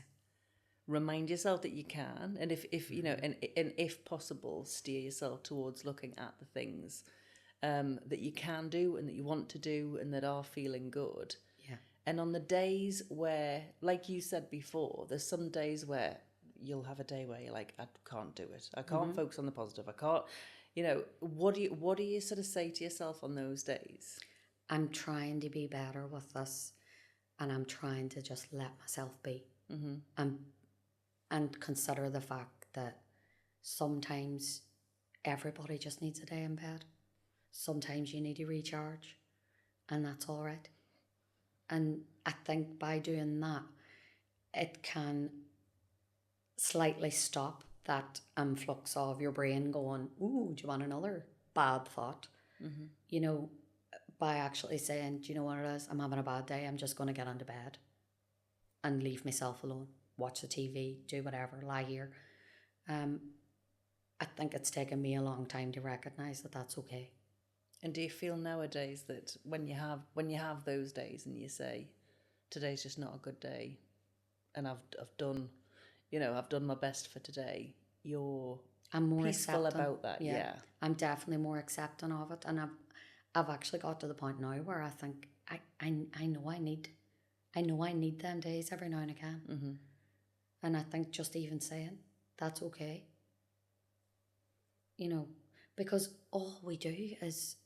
remind yourself that you can, and if and if possible, steer yourself towards looking at the things that you can do and that you want to do and that are feeling good. Yeah. And on the days where, like you said before, there's some days where you'll have a day where you're like, I can't do it. I can't focus on the positive. I can't, what do you sort of say to yourself on those days? I'm trying to be better with this, and I'm trying to just let myself be, and consider the fact that sometimes everybody just needs a day in bed. Sometimes you need to recharge, and that's all right. And I think by doing that, it can slightly stop that influx of your brain going, ooh, do you want another bad thought? By actually saying, do you know what it is? I'm having a bad day. I'm just going to get into bed and leave myself alone. Watch the TV, do whatever, lie here. I think it's taken me a long time to recognise that that's okay. And do you feel nowadays that when you have those days and you say, today's just not a good day, and I've done my best for today, I'm more peaceful accepting about that? Yeah. I'm definitely more accepting of it, and I've actually got to the point now where I think I know I need them days every now and again, and I think just even saying that's okay, because all we do is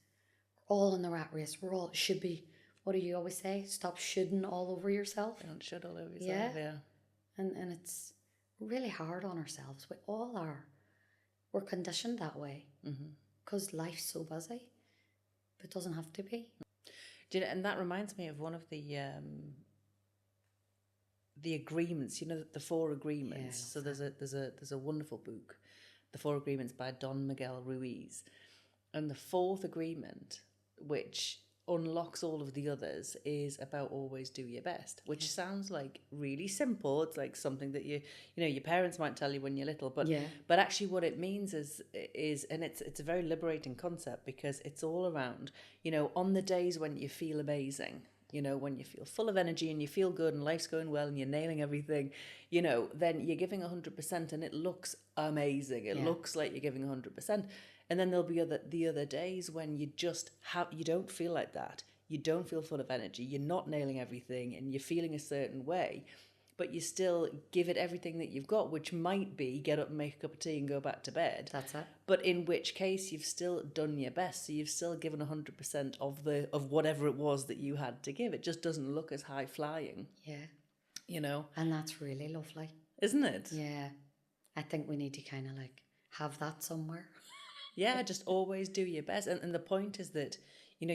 all in the rat race. We're all should be what do you always say? Stop shoulding all over yourself. Don't shut all over yourself. Yeah. Yeah. And it's really hard on ourselves. We all are. We're conditioned that way because life's so busy. But it doesn't have to be. Do you know, and that reminds me of one of the agreements. You know, the 4 agreements. So there's a wonderful book, The 4 Agreements by Don Miguel Ruiz, and the 4th agreement, which unlocks all of the others, is about always do your best, which sounds like really simple. It's like something that you know your parents might tell you when you're little, but actually what it means is and it's a very liberating concept, because it's all around, you know, on the days when you feel amazing, you know, when you feel full of energy and you feel good and life's going well and you're nailing everything, you know, then you're giving 100% and it looks amazing. It looks like you're giving 100%. And then there'll be the other days when you don't feel like that. You don't feel full of energy. You're not nailing everything and you're feeling a certain way, but you still give it everything that you've got, which might be get up and make a cup of tea and go back to bed. That's it. But in which case you've still done your best. So you've still given 100% of whatever it was that you had to give. It just doesn't look as high flying. Yeah. You know? And that's really lovely. Isn't it? Yeah. I think we need to kind of like have that somewhere. Yeah, just always do your best. And the point is that, you know,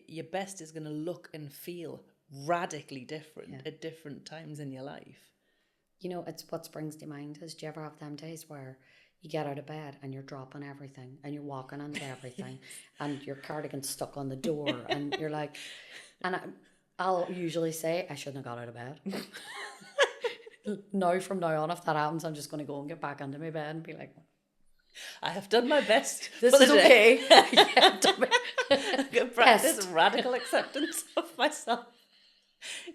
your best is gonna look and feel radically different at different times in your life. You know, it's what springs to mind is, do you ever have them days where you get out of bed and you're dropping everything and you're walking into everything and your cardigan's stuck on the door and you're like, and I'll usually say, I shouldn't have got out of bed. From now on, if that happens, I'm just going to go and get back into my bed and be like, I have done my best. This is okay. I can practice radical acceptance of myself.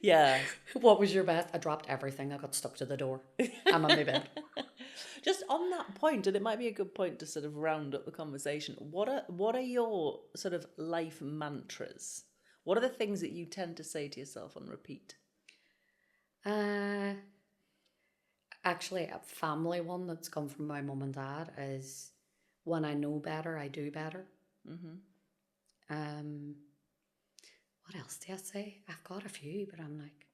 Yeah. What was your best? I dropped everything. I got stuck to the door. I'm on my bed. Just on that point, and it might be a good point to sort of round up the conversation. What are your sort of life mantras? What are the things that you tend to say to yourself on repeat? Actually, a family one that's come from my mum and dad is, when I know better, I do better. What else do I say? I've got a few, but I'm like,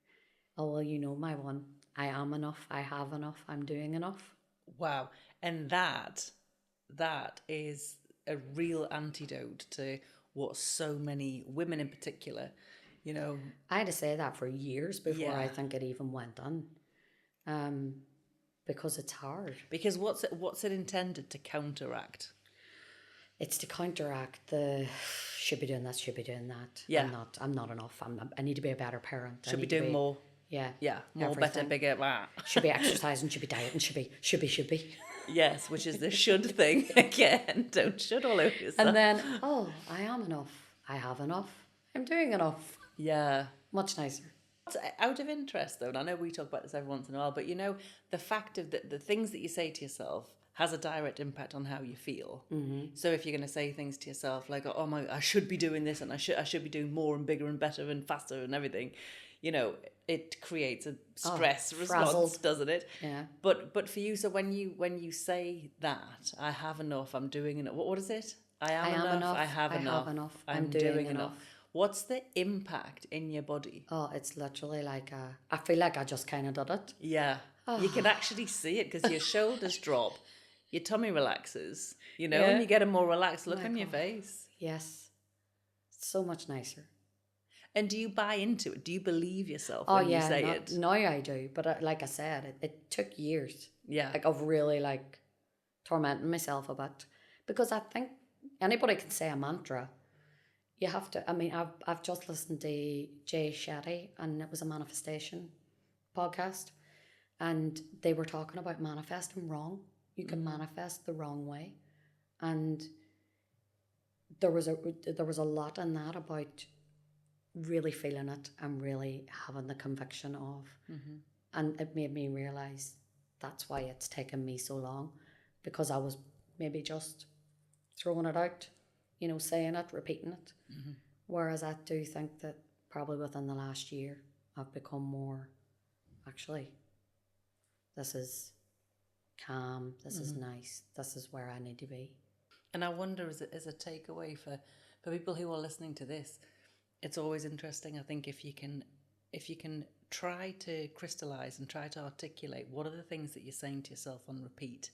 oh, well, you know my one. I am enough. I have enough. I'm doing enough. Wow. And that is a real antidote to what so many women in particular, you know. I had to say that for years before I think it even went on. Because it's hard. Because what's it intended to counteract? It's to counteract the should be doing this, should be doing that. Yeah. I'm not enough. I need to be a better parent. Should be doing more. Yeah. Yeah. More, everything. Better, bigger. Blah. Should be exercising, should be dieting, should be. Yes, which is the should thing again. Don't should all over yourself. And then, I am enough. I have enough. I'm doing enough. Yeah. Much nicer. Out of interest, though, and I know we talk about this every once in a while, but you know, the fact of the things that you say to yourself has a direct impact on how you feel. So if you're going to say things to yourself like, oh my, I should be doing this and I should be doing more and bigger and better and faster and everything, you know, it creates a stress response, doesn't it? Yeah. But for you, so when you say that, I have enough, I'm doing enough, what is it? I am enough, I have enough, I'm doing enough. What's the impact in your body? Oh, it's literally like I feel like I just kind of did it. Yeah. You can actually see it because your shoulders drop, your tummy relaxes, you know, and you get a more relaxed look on your face. Yes. It's so much nicer. And do you buy into it? Do you believe yourself when you say it? Now I do. But like I said, it took years. Yeah. Like of really like tormenting myself a bit. Because I think anybody can say a mantra. You have to, I mean, I've just listened to Jay Shetty, and it was a manifestation podcast, and they were talking about manifesting wrong. You can manifest the wrong way, and there was a lot in that about really feeling it and really having the conviction of, and it made me realise that's why it's taken me so long, because I was maybe just throwing it out. You know, saying it, repeating it. Whereas I do think that probably within the last year, I've become more, actually, this is calm, this is nice, this is where I need to be. And I wonder, as a takeaway for people who are listening to this, it's always interesting, I think, if you can try to crystallize and try to articulate what are the things that you're saying to yourself on repeat.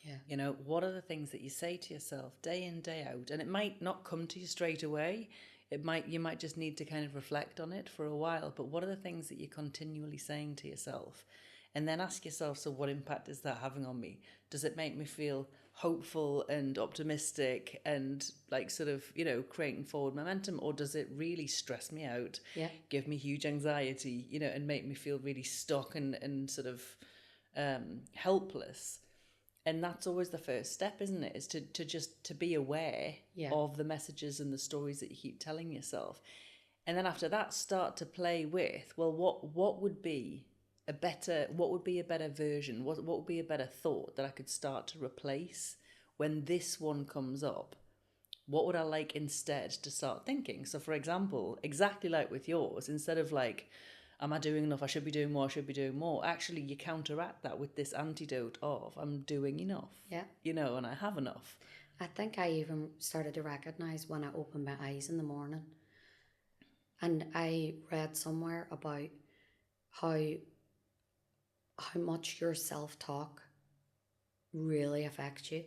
Yeah. You know, what are the things that you say to yourself day in, day out? And it might not come to you straight away. You might just need to kind of reflect on it for a while. But what are the things that you're continually saying to yourself? And then ask yourself, so what impact is that having on me? Does it make me feel hopeful and optimistic and like sort of, you know, creating forward momentum? Or does it really stress me out, give me huge anxiety, you know, and make me feel really stuck and sort of helpless? And that's always the first step, isn't it? Is to just to be aware of the messages and the stories that you keep telling yourself. And then after that, start to play with, well, what would be a better version? What would be a better thought that I could start to replace when this one comes up? What would I like instead to start thinking? So for example, exactly like with yours, instead of like, am I doing enough? I should be doing more. I should be doing more. Actually, you counteract that with this antidote of I'm doing enough. Yeah. You know, and I have enough. I think I even started to recognize when I opened my eyes in the morning. And I read somewhere about how much your self-talk really affects you.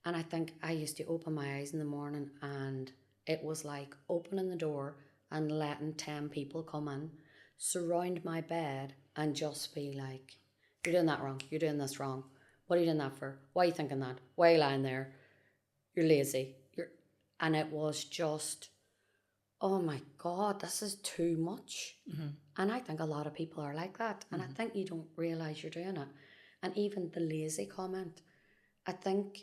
And I think I used to open my eyes in the morning and it was like opening the door and letting 10 people come in, surround my bed and just be like, you're doing that wrong, you're doing this wrong, what are you doing that for, why are you thinking that, why are you lying there, you're lazy, and it was just, oh my God, this is too much. And I think a lot of people are like that, and I think you don't realise you're doing it. And even the lazy comment, I think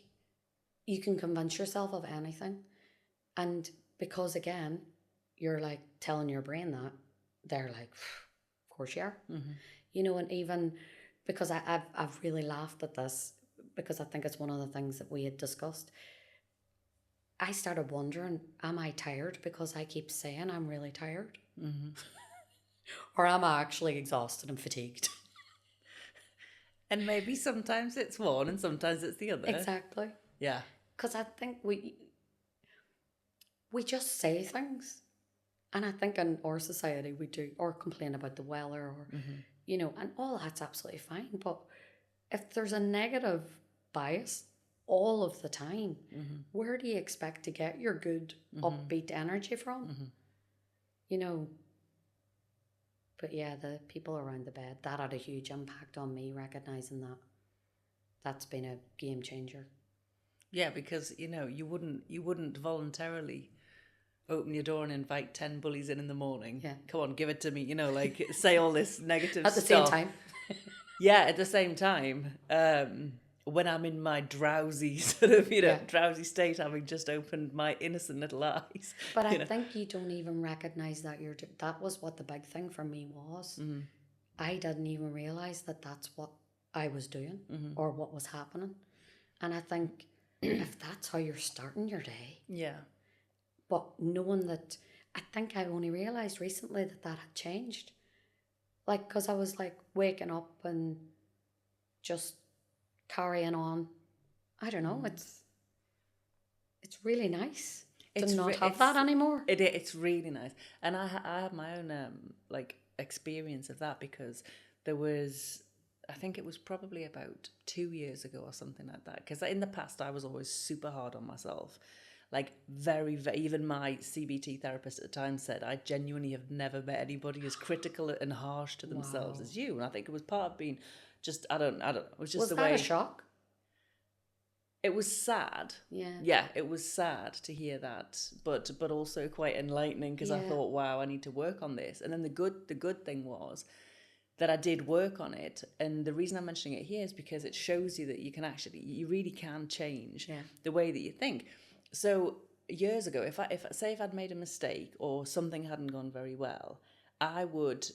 you can convince yourself of anything, and because again you're like telling your brain that, they're like, of course you are. You know, and even because I've really laughed at this because I think it's one of the things that we had discussed. I started wondering, am I tired because I keep saying I'm really tired? Or am I actually exhausted and fatigued? And maybe sometimes it's one and sometimes it's the other. Exactly. Yeah. Because I think we just say things. And I think in our society we do, or complain about the weather, or, you know, and all that's absolutely fine. But if there's a negative bias all of the time, where do you expect to get your good, upbeat energy from? You know, but yeah, the people around the bed, that had a huge impact on me, recognising that. That's been a game changer. Yeah, because, you know, you wouldn't voluntarily open your door and invite 10 bullies in the morning. Yeah. Come on, give it to me, you know, like say all this negative At the stuff. same time. Yeah, at the same time. When I'm in my drowsy sort of, you know, drowsy state, having just opened my innocent little eyes. But I think you don't even recognise that that was what the big thing for me was. I didn't even realise that that's what I was doing or what was happening. And I think if that's how you're starting your day. Yeah. But knowing that, I think I only realised recently that had changed. Like, because I was like waking up and just carrying on. I don't know, it's really nice to not have that anymore. It's really nice. And I have my own like experience of that, because there was, I think it was probably about 2 years ago or something like that, because in the past I was always super hard on myself. Like very, very, even my CBT therapist at the time said, I genuinely have never met anybody as critical and harsh to themselves as you. And I think it was part of being just, I don't, it was just was the that way. A shock? It was sad. Yeah, it was sad to hear that, but also quite enlightening, because I thought, wow, I need to work on this. And then the good thing was that I did work on it. And the reason I'm mentioning it here is because it shows you that you really can change the way that you think. So years ago, if I'd made a mistake or something hadn't gone very well, I would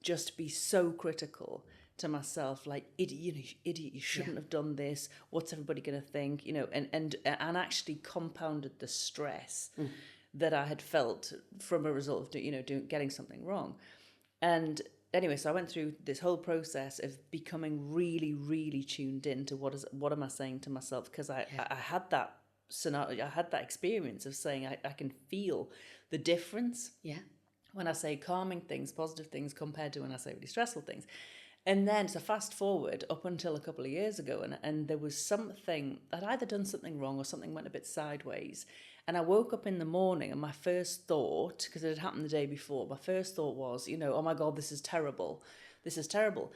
just be so critical to myself, like, idiot, you shouldn't have done this. What's everybody going to think? You know, and actually compounded the stress that I had felt from a result of getting something wrong. And anyway, so I went through this whole process of becoming really, really tuned in to what am I saying to myself, because I had that scenario, I had that experience of saying I can feel the difference Yeah. when I say calming things, positive things, compared to when I say really stressful things. And then, so fast forward up until a couple of years ago, and there was something, I'd either done something wrong or something went a bit sideways. And I woke up in the morning and my first thought, because it had happened the day before, my first thought was, oh my God, this is terrible. This is terrible.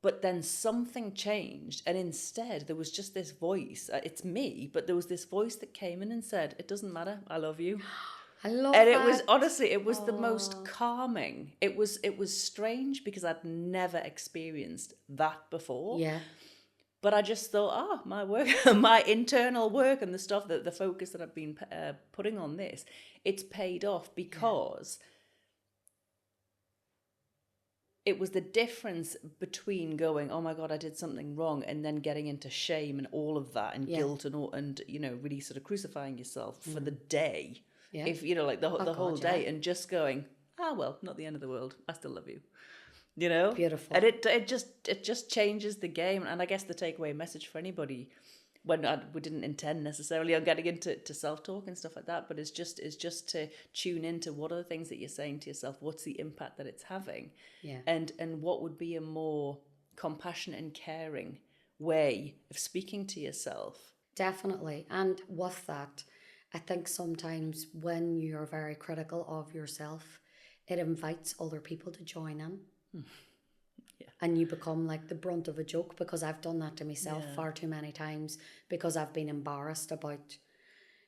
But then something changed, and instead there was just this voice. It's me, but there was this voice that came in and said, "It doesn't matter, I love you." I love And that. it was, honestly, it was the most calming. It was strange because I'd never experienced that before. Yeah. But I just thought, my work, my internal work and the stuff, the focus that I've been putting on this, it's paid off because it was the difference between going, oh my God, I did something wrong, and then getting into shame and all of that and guilt and really sort of crucifying yourself for the day. Yeah. If, like the whole day, and just going, well, not the end of the world. I still love you. Beautiful. And it just changes the game. And I guess the takeaway message for anybody, when we didn't intend necessarily on getting into self-talk and stuff like that, but it's just to tune into what are the things that you're saying to yourself, what's the impact that it's having, and what would be a more compassionate and caring way of speaking to yourself. Definitely. And with that, I think sometimes when you're very critical of yourself, it invites other people to join in. Yeah. And you become like the brunt of a joke, because I've done that to myself far too many times, because I've been embarrassed about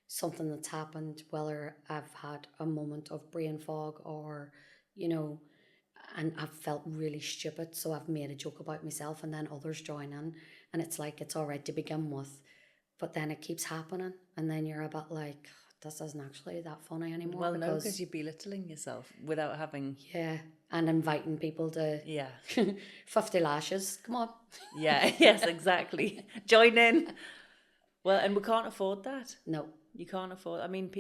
something that's happened, whether I've had a moment of brain fog or, and I've felt really stupid. So I've made a joke about myself, and then others join in, and it's like, it's all right to begin with, but then it keeps happening. And then you're a bit like, this isn't actually that funny anymore. Well, no, because you're belittling yourself without having... Yeah, and inviting people to... Yeah. 50 lashes, come on. Yeah, yes, exactly. Join in. Well, and we can't afford that. No. You can't afford... I mean,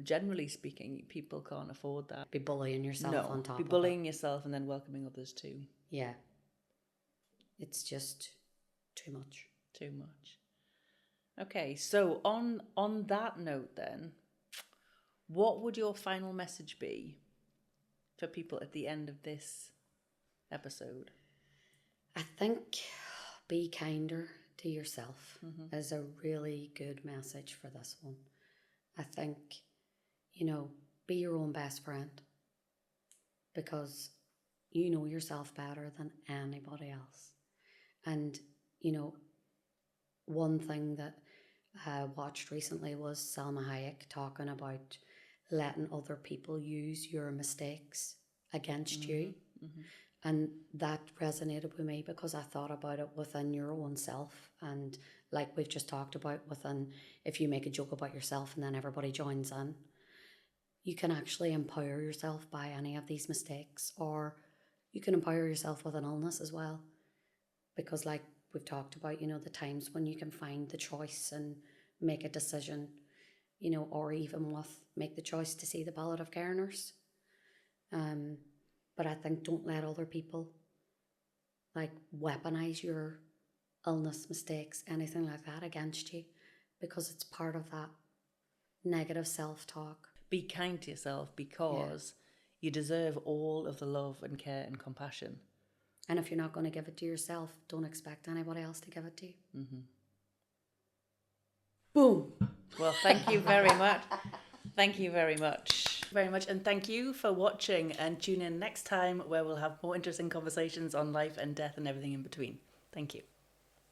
generally speaking, people can't afford that. Be bullying yourself on top of it. Be bullying yourself and then welcoming others too. Yeah. It's just too much. Too much. Okay, so on that note then, what would your final message be for people at the end of this episode? I think be kinder to yourself is a really good message for this one. I think, be your own best friend, because you know yourself better than anybody else. And, one thing that I watched recently was Salma Hayek talking about letting other people use your mistakes against you. Mm-hmm. And that resonated with me, because I thought about it within your own self. And like we've just talked about, within, if you make a joke about yourself and then everybody joins in, you can actually empower yourself by any of these mistakes, or you can empower yourself with an illness as well. Because like we've talked about, the times when you can find the choice and make a decision, or even with make the choice to see the palliative care nurse. But I think don't let other people like weaponize your illness, mistakes, anything like that against you, because it's part of that negative self-talk. Be kind to yourself, because you deserve all of the love and care and compassion. And if you're not going to give it to yourself, don't expect anybody else to give it to you. Mm-hmm. Boom. Well, thank you very much. Thank you very much. And thank you for watching, and tune in next time where we'll have more interesting conversations on life and death and everything in between. Thank you.